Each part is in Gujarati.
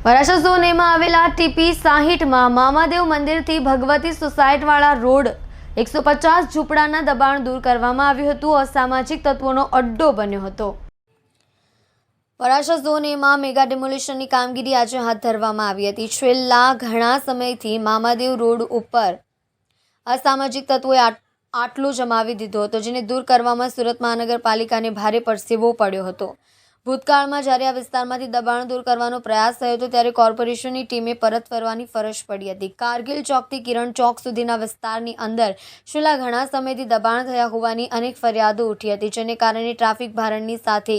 વરાછા ઝોન એમાં આવેલા ટીપી 60માં મામાદેવ મંદિરથી ભગવતી સોસાયટીવાળા રોડ 150 ઝૂંપડાના દબાણ દૂર કરવામાં આવ્યું હતું. અસામાજિક તત્વોનો અડ્ડો બન્યો હતો. વરાછા ઝોન એમાં મેગા ડિમોલિશનની કામગીરી આજે હાથ ધરવામાં આવી હતી. છેલ્લા ઘણા સમયથી મામાદેવ રોડ ઉપર અસામાજિક તત્વોએ આટલો જમાવી દીધો હતો, જેને દૂર કરવામાં સુરત મહાનગરપાલિકાને ભારે પરસેવો પડ્યો હતો. ભૂતકાળમાં જ્યારે આ વિસ્તારમાંથી દબાણ દૂર કરવાનો પ્રયાસ થયો હતો ત્યારે કોર્પોરેશનની ટીમે પરત ફરવાની ફરજ પડી હતી. કારગિલ ચોકથી કિરણ ચોક સુધીના વિસ્તારની અંદર છેલ્લા ઘણા સમયથી દબાણ થયા હોવાની અનેક ફરિયાદો ઉઠી હતી, જેને કારણે ટ્રાફિક ભારણની સાથે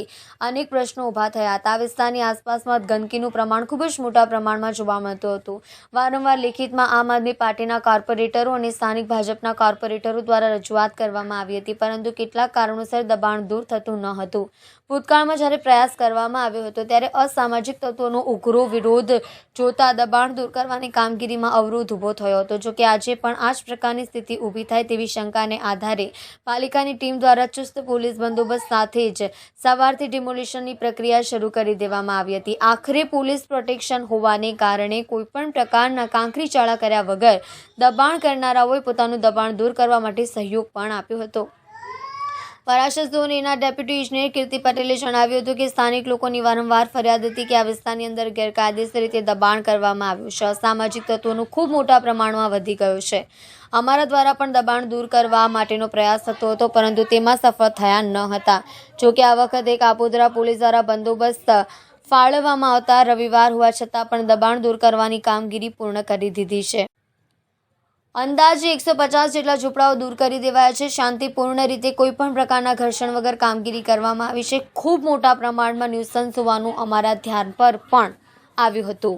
અનેક પ્રશ્નો ઊભા થયા હતા. આ વિસ્તારની આસપાસમાં ગંદકીનું પ્રમાણ ખૂબ જ મોટા પ્રમાણમાં જોવા મળતું હતું. વારંવાર લેખિતમાં આમ આદમી પાર્ટીના કોર્પોરેટરો અને સ્થાનિક ભાજપના કોર્પોરેટરો દ્વારા રજૂઆત કરવામાં આવી હતી, પરંતુ કેટલાક કારણોસર દબાણ દૂર થતું ન હતું. ભૂતકાળમાં જ્યારે પ્રયાસ કરવામાં આવ્યો હતો ત્યારે અસામાજિક તત્વોનો ઉગ્ર વિરોધ જોતા દબાણ દૂર કરવાની કામગીરીમાં અવરોધ ઊભો થયો હતો. જો કે આજે પણ આ જ પ્રકારની સ્થિતિ ઊભી થાય તેવી શંકાને આધારે પાલિકાની ટીમ દ્વારા ચુસ્ત પોલીસ બંદોબસ્ત સાથે જ સવારથી ડિમોલિશનની પ્રક્રિયા શરૂ કરી દેવામાં આવી હતી. આખરે પોલીસ પ્રોટેક્શન હોવાને કારણે કોઈપણ પ્રકારના કાંકરીચાળા કર્યા વગર દબાણ કરનારાઓએ પોતાનું દબાણ દૂર કરવા માટે સહયોગ પણ આપ્યો હતો. વરાછા ઝોન એના ડેપ્યુટી ઇજનેર કીર્તિ પટેલે જણાવ્યું હતું કે સ્થાનિક લોકોની વારંવાર ફરિયાદ હતી કે આ વિસ્તારની અંદર ગેરકાયદેસર રીતે દબાણ કરવામાં આવ્યું છે. અસામાજિક તત્વોનું ખૂબ મોટા પ્રમાણમાં વધી ગયું છે. અમારા દ્વારા પણ દબાણ દૂર કરવા માટેનો પ્રયાસ થતો હતો, પરંતુ તેમાં સફળ થયા ન હતા. જોકે આ વખતે કાપોદ્રા પોલીસ દ્વારા બંદોબસ્ત ફાળવવામાં આવતા રવિવાર હોવા છતાં પણ દબાણ દૂર કરવાની કામગીરી પૂર્ણ કરી દીધી છે. અંદાજે 150 જેટલા ઝૂંપડાઓ દૂર કરી દેવાયા છે. શાંતિપૂર્ણ રીતે કોઈપણ પ્રકારના ઘર્ષણ વગર કામગીરી કરવામાં આવી છે. ખૂબ મોટા પ્રમાણમાં ન્યુસન્સ હોવાનું અમારા ધ્યાન પર પણ આવ્યું હતું.